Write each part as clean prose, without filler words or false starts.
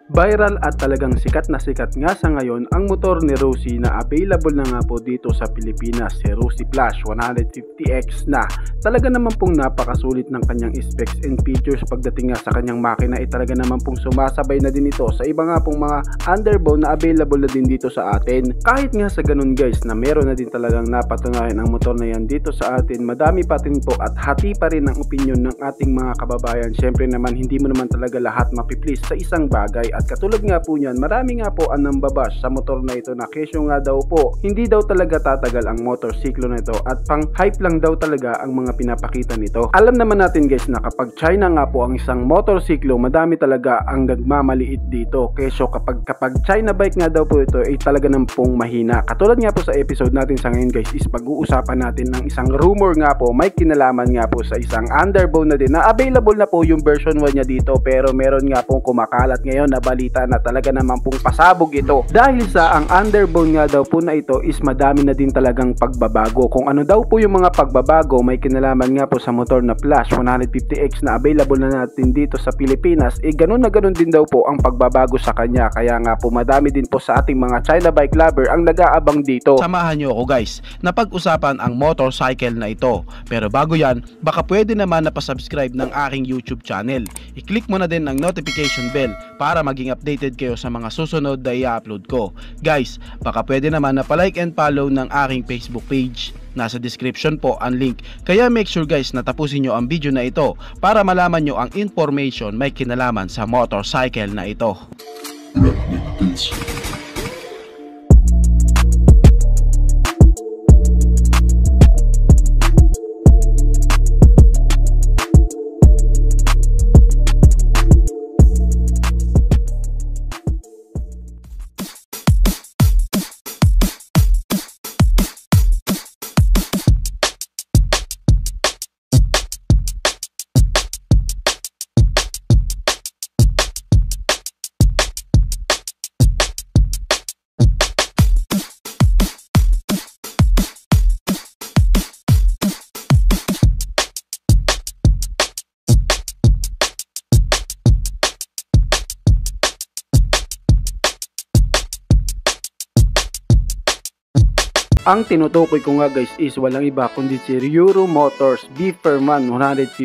Viral at talagang sikat na sikat nga sa ngayon ang motor ni Rossi na available na nga po dito sa Pilipinas, si Rossi Plus 150X na. Talaga naman pong napakasulit ng kanyang specs and features pagdating nga sa kanyang makina ay talaga naman pong sumasabay na din ito sa iba nga pong mga underbone na available na din dito sa atin. Kahit nga sa ganun guys na meron na din talagang napatunayan ang motor na yan dito sa atin, madami pa rin po at hati pa rin ang opinion ng ating mga kababayan. Syempre naman hindi mo naman talaga lahat mapiplease sa isang bagay. At katulad nga po niyan, marami nga po ang nambabash sa motor na ito na kesyo nga daw po, hindi daw talaga tatagal ang motorsiklo na ito at pang hype lang daw talaga ang mga pinapakita nito. Alam naman natin guys na kapag China nga po ang isang motorsiklo, madami talaga ang nagmamaliit dito. Kesyo kapag China bike nga daw po ito ay talaga nang pong mahina. Katulad nga po sa episode natin sa ngayon guys is pag-uusapan natin ng isang rumor nga po, may kinalaman nga po sa isang underbone na din na available na po yung version 1 niya dito, pero meron nga pong kumakalat ngayon na balita na talaga naman pong pasabog ito dahil sa ang underbone nga daw po na ito is madami na din talagang pagbabago. Kung ano daw po yung mga pagbabago, may kinalaman nga po sa motor na Plus 150X na available na natin dito sa Pilipinas, ganun na ganun din daw po ang pagbabago sa kanya. Kaya nga po madami din po sa ating mga China bike lover ang nag-aabang dito. Samahan nyo ako guys na pag-usapan ang motorcycle na ito. Pero bago yan, baka pwede naman na pa-subscribe ng aking YouTube channel. I-click mo na din ang notification bell para maging updated kayo sa mga susunod na i-upload ko. Guys, baka pwede naman na pa-like and follow ng aking Facebook page. Nasa description po ang link. Kaya make sure guys na tapusin nyo ang video na ito para malaman nyo ang information may kinalaman sa motorcycle na ito. Ang tinutukoy ko nga guys is walang iba kundi si Euro Motors Beeferman 150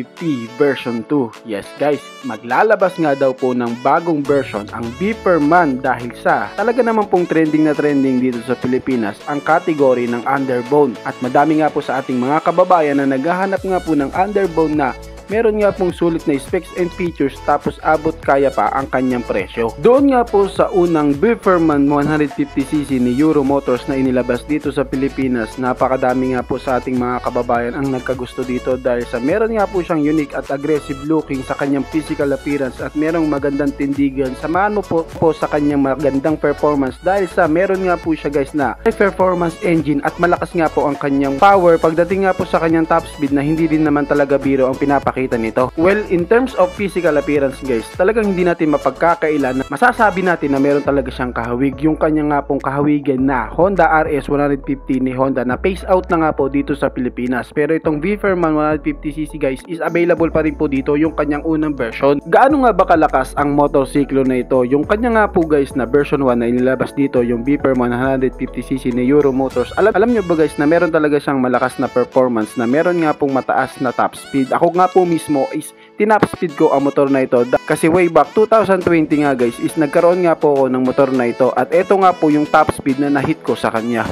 version 2. Yes guys, maglalabas nga daw po ng bagong version ang Beeferman dahil sa talaga naman pong trending na trending dito sa Pilipinas ang category ng underbone. At madami nga po sa ating mga kababayan na naghahanap nga po ng underbone na meron nga pong sulit na specs and features tapos abot kaya pa ang kanyang presyo. Doon nga po sa unang Beeferman 150cc ni Euro Motors na inilabas dito sa Pilipinas, napakadami nga po sa ating mga kababayan ang nagkagusto dito dahil sa meron nga po siyang unique at aggressive looking sa kanyang physical appearance at merong magandang tindigan. Samahan mo po sa kanyang magandang performance dahil sa meron nga po siya guys na high performance engine at malakas nga po ang kanyang power pagdating nga po sa kanyang top speed na hindi din naman talaga biro ang pinapakita nito. Well, in terms of physical appearance guys, talagang hindi natin mapagkakailan na masasabi natin na meron talaga siyang kahawig. Yung kanyang nga pong kahawigan na Honda RS 150 ni Honda na phase out na nga po dito sa Pilipinas. Pero itong Beeferman 150cc guys is available pa rin po dito yung kanyang unang version. Gaano nga ba kalakas ang motorsiklo na ito? Yung kanya nga po guys na version 1 na inilabas dito, yung Beeferman 150cc ni Euro Motors. Alam nyo ba guys na meron talaga siyang malakas na performance na meron nga pong mataas na top speed. Ako nga po mismo is tinap speed ko ang motor na ito kasi way back 2020 nga guys is nagkaroon nga po ako ng motor na ito at ito nga po yung top speed na na-hit ko sa kanya.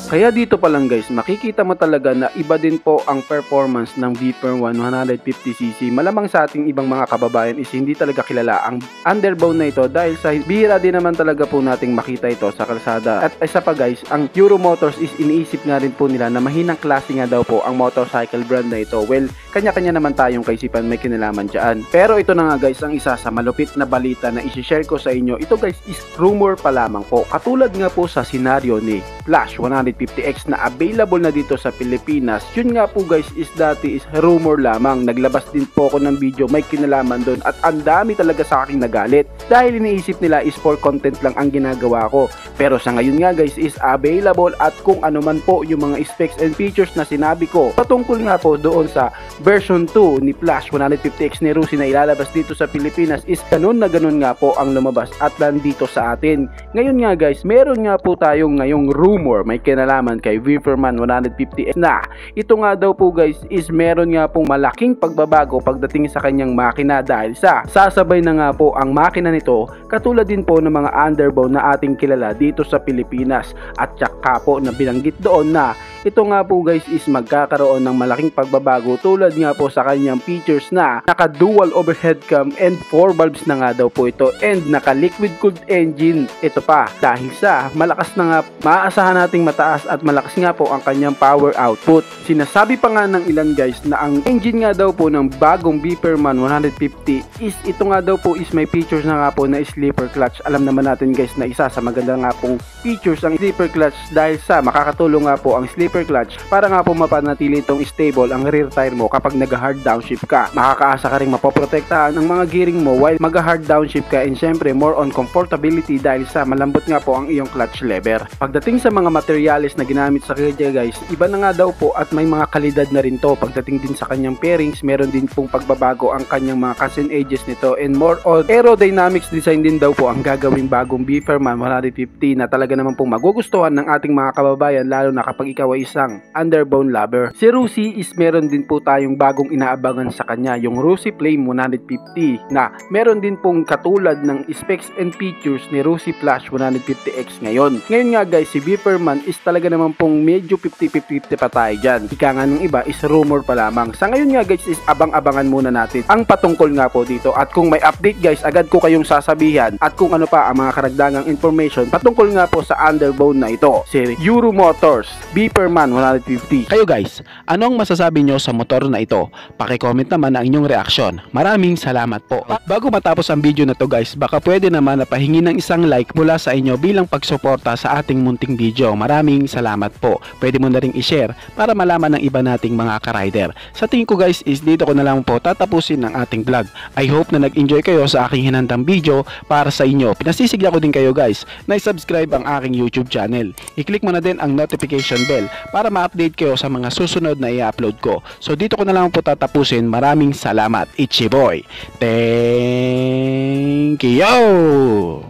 Kaya dito pa lang guys, makikita mo talaga na iba din po ang performance ng Viper 1 150cc. Malamang sa ating ibang mga kababayan is hindi talaga kilala ang underbone na ito dahil sa bihira din naman talaga po nating makita ito sa kalsada. At isa pa guys, ang Euro Motors is iniisip nga rin po nila na mahinang klase nga daw po ang motorcycle brand na ito. Well, kanya-kanya naman tayong kaisipan, may kinalaman dyan. Pero ito na nga guys, ang isa sa malupit na balita na isi-share ko sa inyo. Ito guys is rumor pa lamang po. Katulad nga po sa senaryo ni Flash 150X na available na dito sa Pilipinas. Yun nga po guys is dati is rumor lamang. Naglabas din po ako ng video, may kinalaman doon at ang dami talaga sa aking nagalit. Dahil iniisip nila is for content lang ang ginagawa ko. Pero sa ngayon nga guys is available at kung ano man po yung mga specs and features na sinabi ko. Patungkol nga po doon sa version 2 ni Flash 150X ni Rusi na ilalabas dito sa Pilipinas is ganun na ganun nga po ang lumabas at nandito sa atin. Ngayon nga guys, meron nga po tayong ngayong rumor may kinalaman kay Viperman 150X na ito nga daw po guys is meron nga pong malaking pagbabago pagdating sa kanyang makina dahil sa sasabay na nga po ang makina nito katulad din po ng mga underbone na ating kilala dito sa Pilipinas at saka po na binanggit doon na ito nga po guys is magkakaroon ng malaking pagbabago tulad nga po sa kanyang features na naka dual overhead cam and 4 valves na nga daw po ito and naka liquid cooled engine. Ito pa dahil sa malakas na nga maaasahan nating mataas at malakas nga po ang kanyang power output. Sinasabi pa nga ng ilan guys na ang engine nga daw po ng bagong Viperman 150 is ito nga daw po is may features na nga po na sleeper clutch. Alam naman natin guys na isa sa maganda nga pong features ang sleeper clutch dahil sa makakatulong nga po ang sleeper clutch para nga po mapanatili itong stable ang rear tire mo kapag nag-hard downshift ka. Makakaasa ka rin mapoprotektahan ang mga gearing mo while mag-hard downshift ka and syempre more on comfortability dahil sa malambot nga po ang iyong clutch lever. Pagdating sa mga materials na ginamit sa kanya guys, iba na nga daw po at may mga kalidad na rin to. Pagdating din sa kanyang pairings, meron din pong pagbabago ang kanyang mga custom edges nito and more on aerodynamics design din daw po ang gagawing bagong Viperman 150 na talaga naman pong magugustuhan ng ating mga kababayan lalo na kapag ikaw ay isang underbone lover. Si Rusi is meron din po tayong bagong inaabangan sa kanya, yung Rusi Flame 150 na meron din pong katulad ng specs and features ni Rusi Flash 150X ngayon. Ngayon nga guys, si Viperman is talaga naman pong medyo 50-50 pa tayo dyan. Ika nga ng iba is rumor pa lamang. Sa ngayon nga guys is abang-abangan muna natin ang patungkol nga po dito at kung may update guys agad ko kayong sasabihan at kung ano pa ang mga karagdagang information patungkol nga po sa underbone na ito. Si Euro Motors Viperman 150. Kayo guys, anong masasabi nyo sa motor na ito? Paki-comment naman ang inyong reaksyon. Maraming salamat po. Bago matapos ang video na to guys, baka pwede naman na pahingi ng isang like mula sa inyo bilang pagsuporta sa ating munting video. Maraming salamat po. Pwede mo na ring i-share para malaman ng iba nating mga ka-rider. Sa tingin ko guys is dito ko na lang po tatapusin ang ating vlog. I hope na nag-enjoy kayo sa aking hinandang video para sa inyo. Pinasisigla ko din kayo guys na i-subscribe ang aking YouTube channel. I-click mo na din ang notification bell para ma-update kayo sa mga susunod na i-upload ko. So dito ko na lang po tatapusin. Maraming salamat. Ichiboy. Thank you!